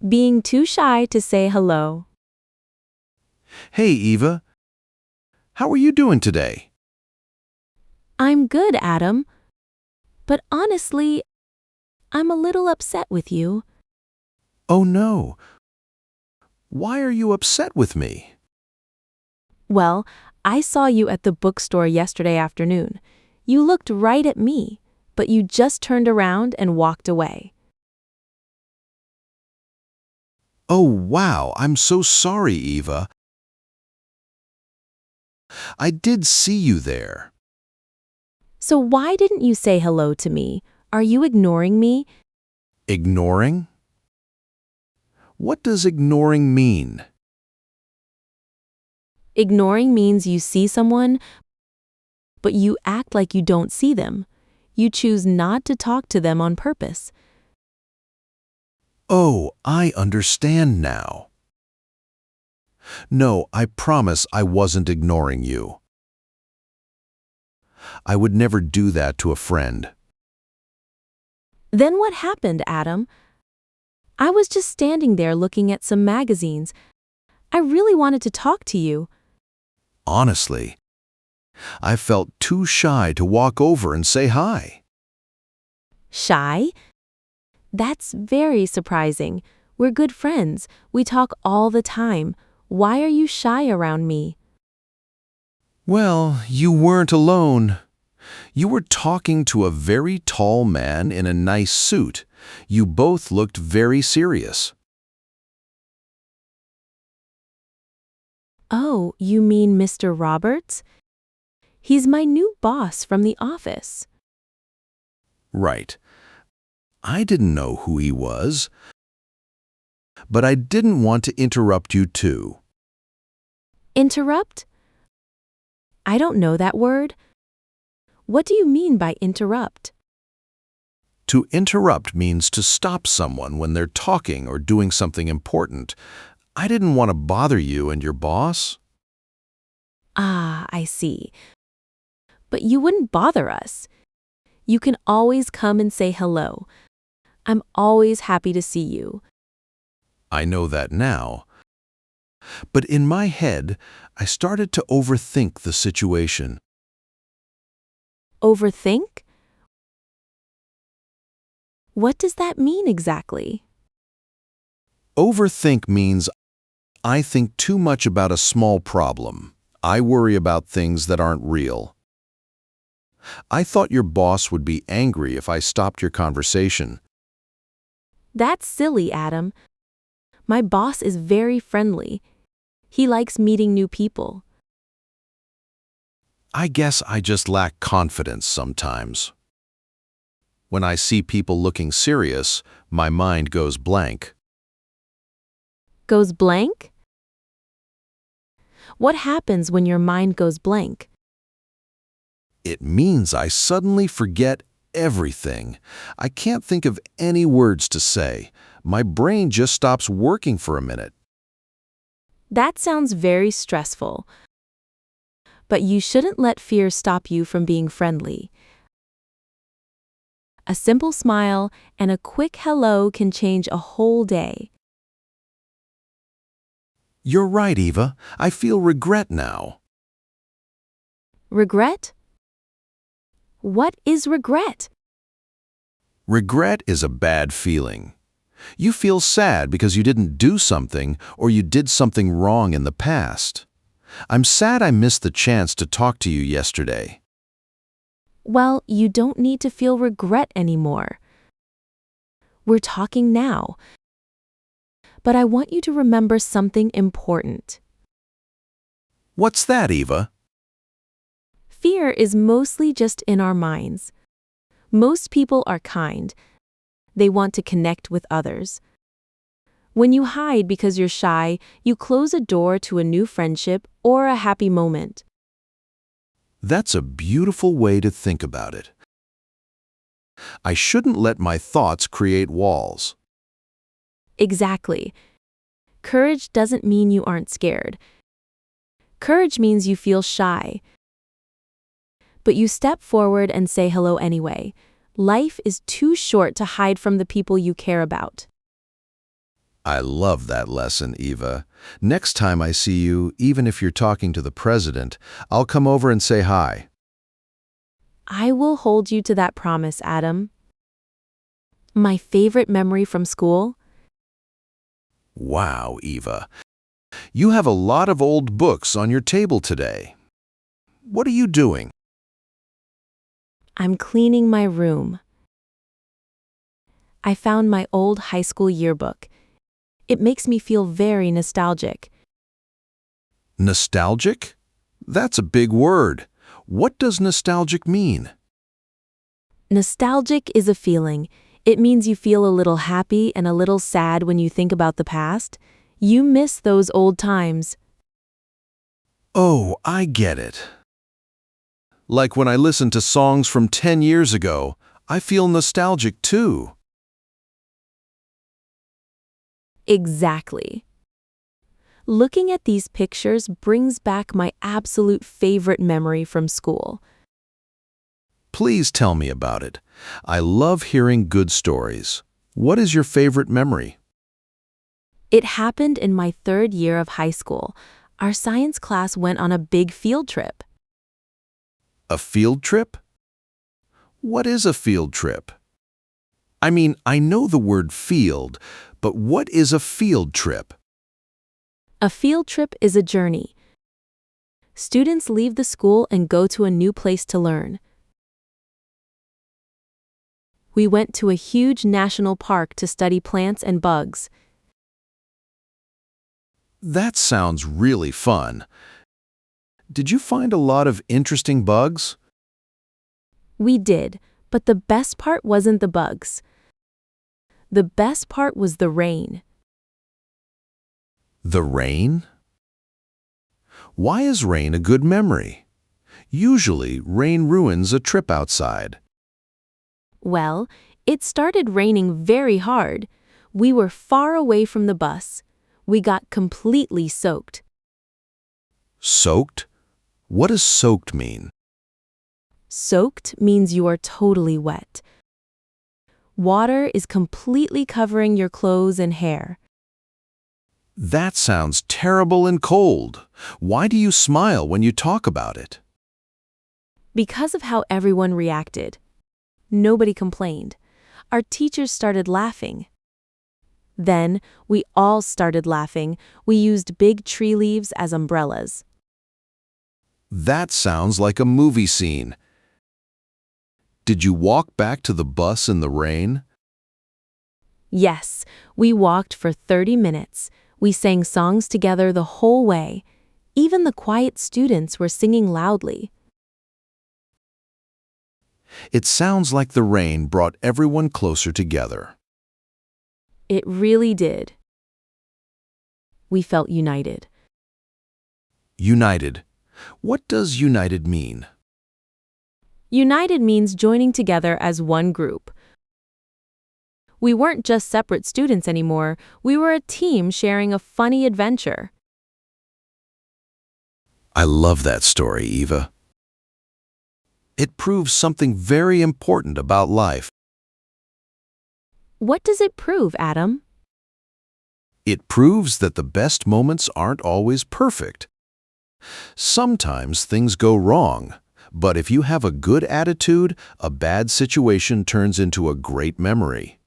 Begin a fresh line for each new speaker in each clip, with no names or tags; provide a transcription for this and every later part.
Being too shy to say hello.
Hey, Eva. How are you doing today?
I'm good, Adam. But honestly, I'm a little upset with you.
Oh, no. Why are you upset with me?
Well, I saw you at the bookstore yesterday afternoon. You looked right at me, but you just turned around and walked away.
Oh, wow. I'm so sorry, Eva. I did see you there.
So why didn't you say hello to me? Are you ignoring me?
Ignoring? What does ignoring mean?
Ignoring means you see someone, but you act like you don't see them. You choose not to talk to them on purpose.
Oh, I understand now. No, I promise I wasn't ignoring you. I would never do that to a friend.
Then what happened, Adam? I was just standing there looking at some magazines. I really wanted to talk to you.
Honestly, I felt too shy to walk over and say hi.
Shy? That's very surprising. We're good friends. We talk all the time. Why are you shy around me?
Well, you weren't alone. You were talking to a very tall man in a nice suit. You both looked very serious.
Oh, you mean Mr. Roberts? He's my new boss from the office.
Right. I didn't know who he was, but I didn't want to interrupt you too.
Interrupt? I don't know that word. What do you mean by interrupt?
To interrupt means to stop someone when they're talking or doing something important. I didn't want to bother you and your boss.
Ah, I see. But you wouldn't bother us. You can always come and say hello. I'm always happy to see you.
I know that now. But in my head, I started to overthink the situation.
Overthink? What does that mean exactly?
Overthink means I think too much about a small problem. I worry about things that aren't real. I thought your boss would be angry if I stopped your conversation.
That's silly, Adam. My boss is very friendly. He likes meeting new people.
I guess I just lack confidence sometimes. When I see people looking serious, my mind goes blank.
Goes blank? What happens when your mind goes blank?
It means I suddenly forget everything. I can't think of any words to say. My brain just stops working for a minute.
That sounds very stressful. But you shouldn't let fear stop you from being friendly. A simple smile and a quick hello can change a whole day.
You're right, Eva. I feel regret now.
Regret? What is regret?
Regret is a bad feeling. You feel sad because you didn't do something or you did something wrong in the past. I'm sad I missed the chance to talk to you yesterday.
Well, you don't need to feel regret anymore. We're talking now. But I want you to remember something important.
What's that, Eva?
Fear is mostly just in our minds. Most people are kind. They want to connect with others. When you hide because you're shy, you close a door to a new friendship or a happy moment.
That's a beautiful way to think about it. I shouldn't let my thoughts create walls.
Exactly. Courage doesn't mean you aren't scared. Courage means you feel shy. But you step forward and say hello anyway. Life is too short to hide from the people you care about.
I love that lesson, Eva. Next time I see you, even if you're talking to the president, I'll come over and say hi.
I will hold you to that promise, Adam. My favorite memory from school?
Wow, Eva. You have a lot of old books on your table today. What are you doing?
I'm cleaning my room. I found my old high school yearbook. It makes me feel very nostalgic.
Nostalgic? That's a big word. What does nostalgic mean?
Nostalgic is a feeling. It means you feel a little happy and a little sad when you think about the past. You miss those old times.
Oh, I get it. Like when I listen to songs from 10 years ago, I feel nostalgic too.
Exactly. Looking at these pictures brings back my absolute favorite memory from school.
Please tell me about it. I love hearing good stories. What is your favorite memory?
It happened in my third year of high school. Our science class went on a big field trip.
A field trip? What is a field trip? I mean, I know the word field, but what is a field trip?
A field trip is a journey. Students leave the school and go to a new place to learn. We went to a huge national park to study plants and bugs.
That sounds really fun. Did you find a lot of interesting bugs?
We did, but the best part wasn't the bugs. The best part was the rain.
The rain? Why is rain a good memory? Usually, rain ruins a trip outside.
Well, it started raining very hard. We were far away from the bus. We got completely soaked.
Soaked? What does soaked mean?
Soaked means you are totally wet. Water is completely covering your clothes and hair.
That sounds terrible and cold. Why do you smile when you talk about it?
Because of how everyone reacted. Nobody complained. Our teachers started laughing. Then, we all started laughing. We used big tree leaves as umbrellas.
That sounds like a movie scene. Did you walk back to the bus in the rain?
Yes, we walked for 30 minutes. We sang songs together the whole way. Even the quiet students were singing loudly.
It sounds like the rain brought everyone closer together.
It really did. We felt united.
United. What does united mean?
United means joining together as one group. We weren't just separate students anymore. We were a team sharing a funny adventure.
I love that story, Eva. It proves something very important about life.
What does it prove, Adam?
It proves that the best moments aren't always perfect. Sometimes things go wrong, but if you have a good attitude, a bad situation turns into a great memory.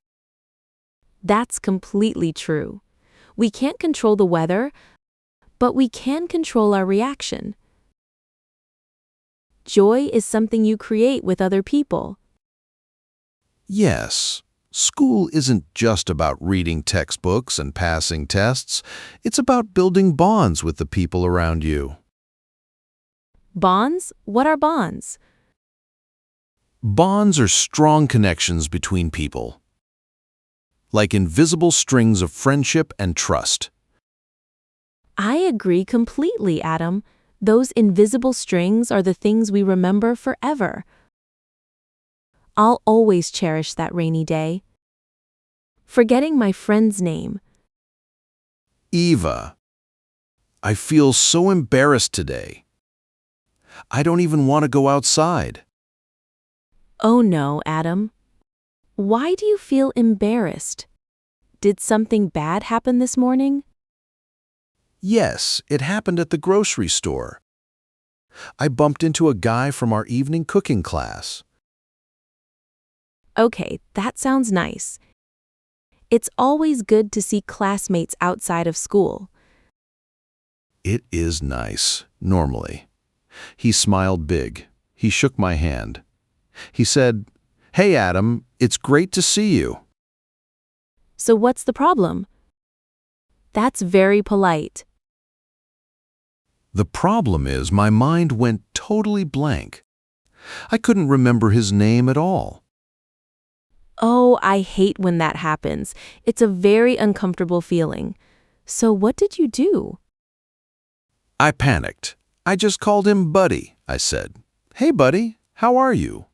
That's completely true. We can't control the weather, but we can control our reaction. Joy is something you create with other people.
Yes, school isn't just about reading textbooks and passing tests. It's about building bonds with the people around you.
Bonds? What are bonds?
Bonds are strong connections between people, like invisible strings of friendship and trust.
I agree completely, Adam. Those invisible strings are the things we remember forever. I'll always cherish that rainy day. Forgetting my friend's name.
Eva, I feel so embarrassed today. I don't even want to go outside.
Oh no, Adam. Why do you feel embarrassed? did something bad happen this morning?
Yes, it happened at the grocery store. I bumped into a guy from our evening cooking class.
Okay, that sounds nice. It's always good to see classmates outside of school.
It is nice, normally. He smiled big. He shook my hand. He said, "Hey, Adam, it's great to see you."
So what's the problem? That's very polite.
The problem is my mind went totally blank. I couldn't remember his name at all.
Oh, I hate when that happens. It's a very uncomfortable feeling. So what did you do?
I panicked. I just called him Buddy, I said. "Hey, Buddy, how are you?"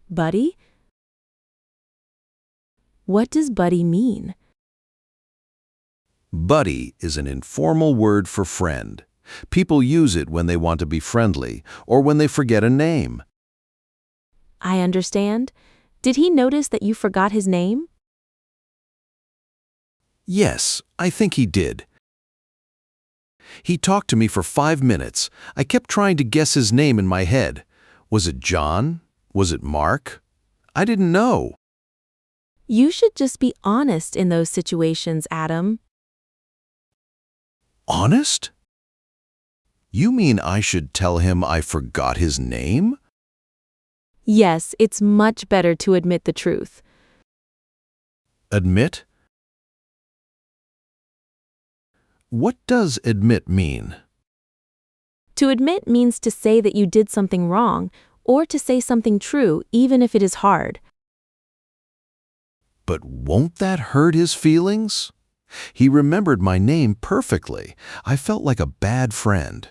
Buddy? What does buddy mean?
Buddy is an informal word for friend. People use it when they want to be friendly or when they forget a name.
I understand. Did he notice that you forgot his name?
Yes, I think he did. He talked to me for 5 minutes. I kept trying to guess his name in my head. Was it John? Was it Mark? I didn't know.
You should just be honest in those situations, Adam.
Honest? You mean I should tell him I forgot his name?
Yes, it's much better to admit the truth.
Admit? What does admit mean?
To admit means to say that you did something wrong, or to say something true, even if it is hard.
But won't that hurt his feelings? He remembered my name perfectly. I felt like a bad friend.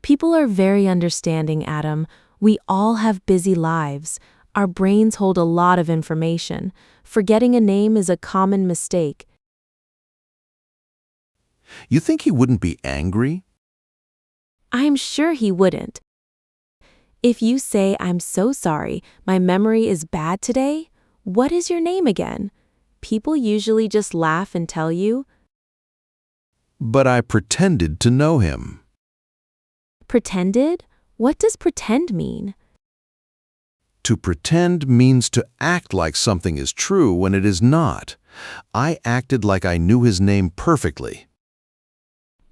People are very understanding, Adam. We all have busy lives. Our brains hold a lot of information. Forgetting a name is a common mistake.
You think he wouldn't be angry?
I'm sure he wouldn't. If you say, "I'm so sorry, my memory is bad today," what is your name again? People usually just laugh and tell you.
But I pretended to know him.
Pretended? What does pretend mean?
To pretend means to act like something is true when it is not. I acted like I knew his name perfectly.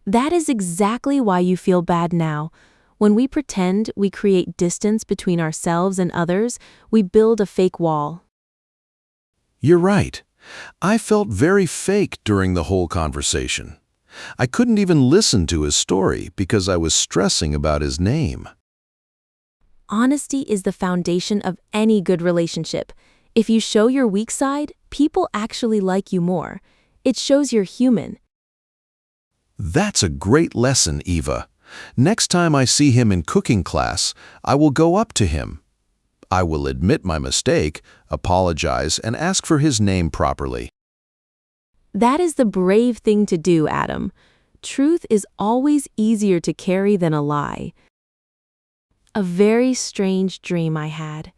That is exactly why you feel bad now. When we pretend, we create distance between ourselves and others. We build a fake wall.
You're right. I felt very fake during the whole conversation. I couldn't even listen to his story because I was stressing about his name.
Honesty is the foundation of any good relationship. If you show your weak side, people actually like you more. It shows you're human.
That's a great lesson, Eva. Next time I see him in cooking class, I will go up to him. I will admit my mistake, apologize, and ask for his name properly.
That is the brave thing to do, Adam. Truth is always easier to carry than a lie. A very strange dream I had.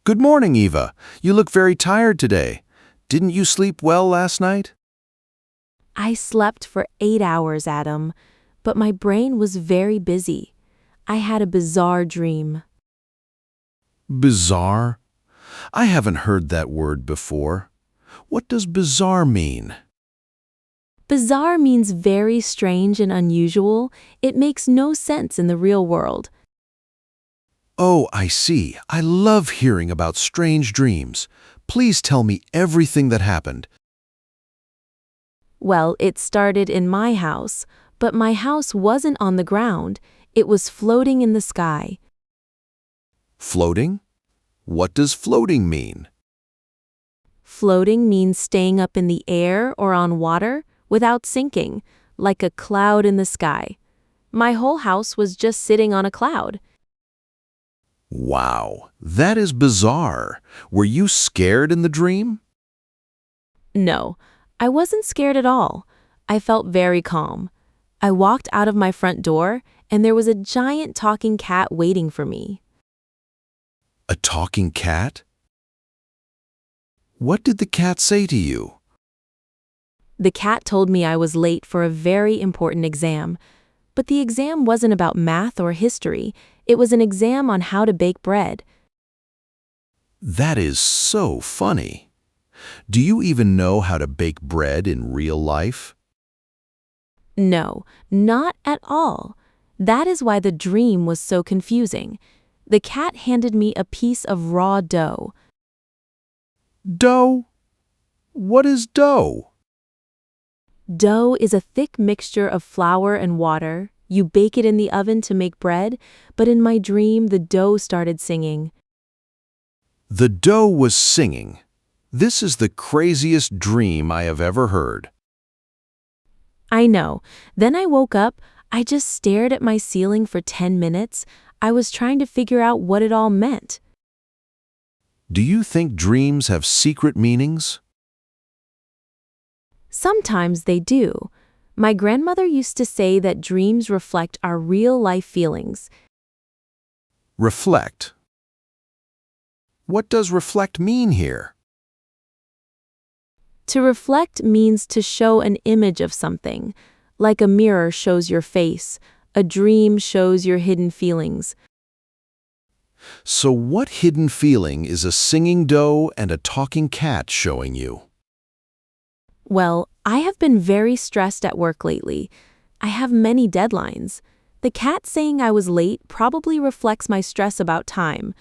Good morning, Eva. You look very tired today. Didn't you sleep well last night?
I slept for 8 hours, Adam, but my brain was very busy. I had a bizarre dream.
Bizarre? I haven't heard that word before. What does bizarre mean?
Bizarre means very strange and unusual. It makes no sense in the real world.
Oh, I see. I love hearing about strange dreams. Please tell me everything that happened.
Well, it started in my house, but my house wasn't on the ground. It was floating in the sky.
Floating? What does floating mean?
Floating means staying up in the air or on water without sinking, like a cloud in the sky. My whole house was just sitting on a cloud.
Wow, that is bizarre. Were you scared in the dream?
No, I wasn't scared at all. I felt very calm. I walked out of my front door, and there was a giant talking cat waiting for me.
A talking cat? What did the cat say to you?
The cat told me I was late for a very important exam, but the exam wasn't about math or history. It was an exam on how to bake bread.
That is so funny. Do you even know how to bake bread in real life?
No, not at all. That is why the dream was so confusing. The cat handed me a piece of raw dough.
Dough? What is dough?
Dough is a thick mixture of flour and water. You bake it in the oven to make bread, but in my dream, the dough started singing.
The dough was singing. This is the craziest dream I have ever heard.
I know. Then I woke up. I just stared at my ceiling for 10 minutes. I was trying to figure out what it all meant.
Do you think dreams have secret meanings?
Sometimes they do. My grandmother used to say that dreams reflect our real-life feelings.
Reflect. What does reflect mean here?
To reflect means to show an image of something. Like a mirror shows your face, a dream shows your hidden feelings.
So what hidden feeling is a singing dough and a talking cat showing you?
Well, I have been very stressed at work lately. I have many deadlines. The cat saying I was late probably reflects my stress about time.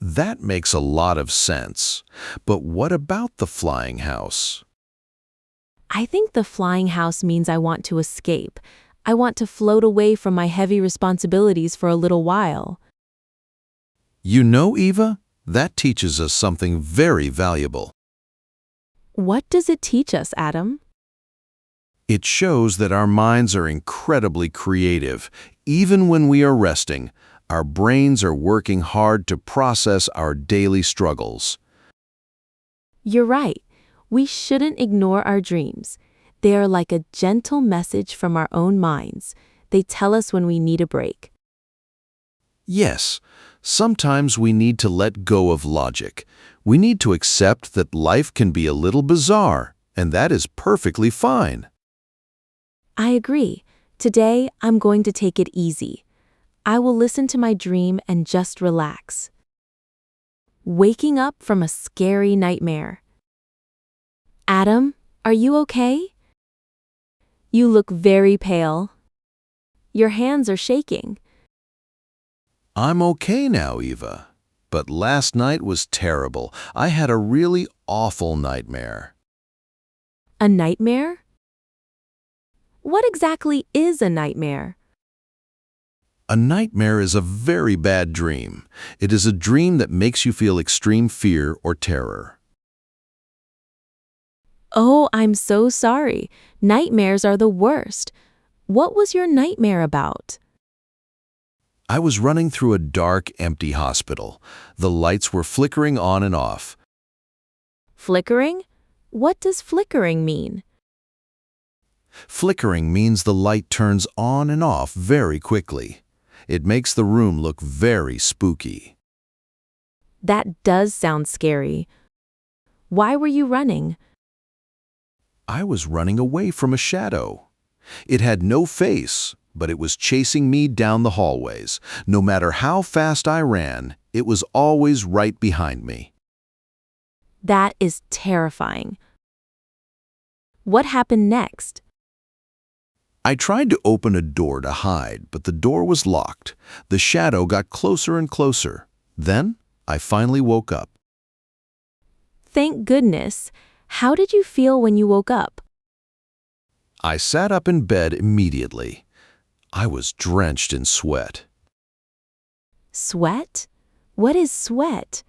That makes a lot of sense. But what about the flying house?
I think the flying house means I want to escape. I want to float away from my heavy responsibilities for a little while.
You know, Eva, that teaches us something very valuable.
What does it teach us, Adam?
It shows that our minds are incredibly creative. Even when we are resting, our brains are working hard to process our daily struggles.
You're right. We shouldn't ignore our dreams. They are like a gentle message from our own minds. They tell us when we need a break.
Yes, sometimes we need to let go of logic. We need to accept that life can be a little bizarre, and that is perfectly fine.
I agree. Today, I'm going to take it easy. I will listen to my dream and just relax. Waking up from a scary nightmare. Adam, are you okay? You look very pale. Your hands are shaking.
I'm okay now, Eva. But last night was terrible. I had a really awful nightmare.
A nightmare? What exactly is a nightmare?
A nightmare is a very bad dream. It is a dream that makes you feel extreme fear or terror.
Oh, I'm so sorry. Nightmares are the worst. What was your nightmare about?
I was running through a dark, empty hospital. The lights were flickering on and off.
Flickering? What does flickering mean?
Flickering means the light turns on and off very quickly. It makes the room look very spooky.
That does sound scary. Why were you running?
I was running away from a shadow. It had no face, but it was chasing me down the hallways. No matter how fast I ran, it was always right behind me.
That is terrifying. What happened next?
I tried to open a door to hide, but the door was locked. The shadow got closer and closer. Then, I finally woke up.
Thank goodness. How did you feel when you woke up?
I sat up in bed immediately. I was drenched in sweat.
Sweat? What is sweat?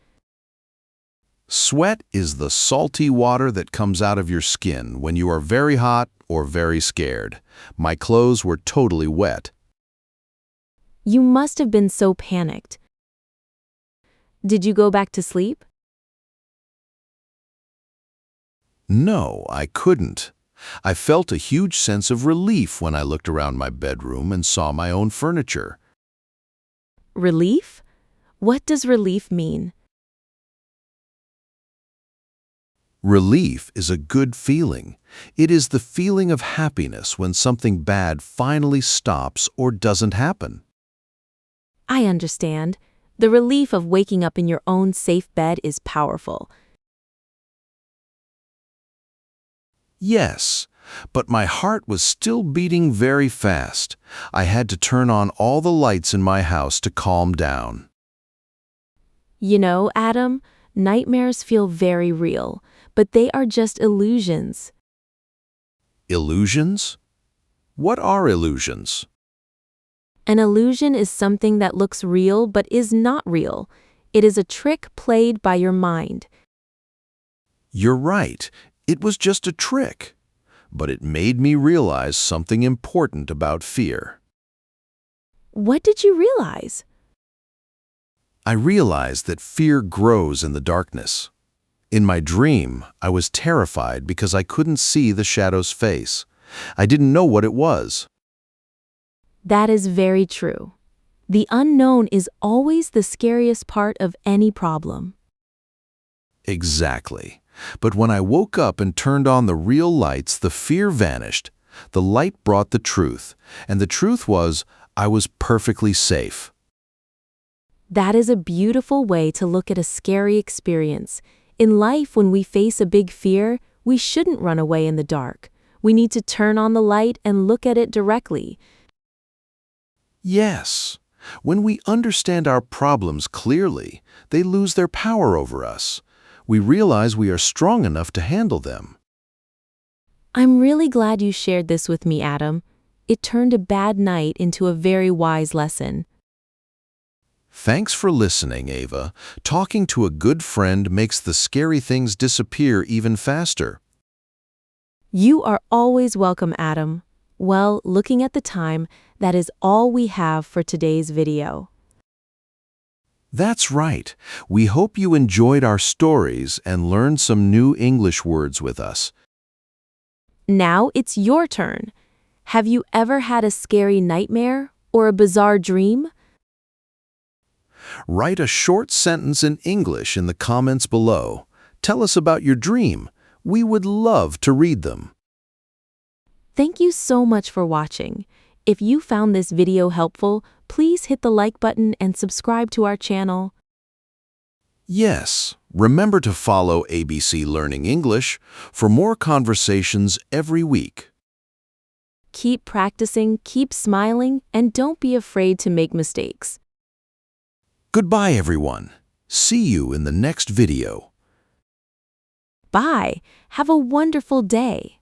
Sweat is the salty water that comes out of your skin when you are very hot or very scared. My clothes were totally wet.
You must have been so panicked. Did you go back to sleep?
No, I couldn't. I felt a huge sense of relief when I looked around my bedroom and saw my own furniture.
Relief? What does relief mean?
Relief is a good feeling. It is the feeling of happiness when something bad finally stops or doesn't happen.
I understand. The relief of waking up in your own safe bed is powerful.
Yes, but my heart was still beating very fast. I had to turn on all the lights in my house to calm down.
You know, Adam, nightmares feel very real, but they are just illusions.
Illusions? What are illusions?
An illusion is something that looks real but is not real. It is a trick played by your mind.
You're right. It was just a trick. But it made me realize something important about fear.
What did you realize?
I realized that fear grows in the darkness. In my dream, I was terrified because I couldn't see the shadow's face. I didn't know what it was.
That is very true. The unknown is always the scariest part of any problem.
Exactly. But when I woke up and turned on the real lights, the fear vanished. The light brought the truth, and the truth was I was perfectly safe.
That is a beautiful way to look at a scary experience. In life, when we face a big fear, we shouldn't run away in the dark. We need to turn on the light and look at it directly.
Yes. When we understand our problems clearly, they lose their power over us. We realize we are strong enough to handle them.
I'm really glad you shared this with me, Adam. It turned a bad night into a very wise lesson.
Thanks for listening, Ava. Talking to a good friend makes the scary things disappear even faster.
You are always welcome, Adam. Well, looking at the time, that is all we have for today's video.
That's right. We hope you enjoyed our stories and learned some new English words with us.
Now it's your turn. Have you ever had a scary nightmare or a bizarre dream?
Write a short sentence in English in the comments below. Tell us about your dream. We would love to read them.
Thank you so much for watching. If you found this video helpful, please hit the like button and subscribe to our channel.
Yes, remember to follow ABC Learning English for more conversations every week.
Keep practicing, keep smiling, and don't be afraid to make mistakes.
Goodbye, everyone. See you in the next video.
Bye. Have a wonderful day.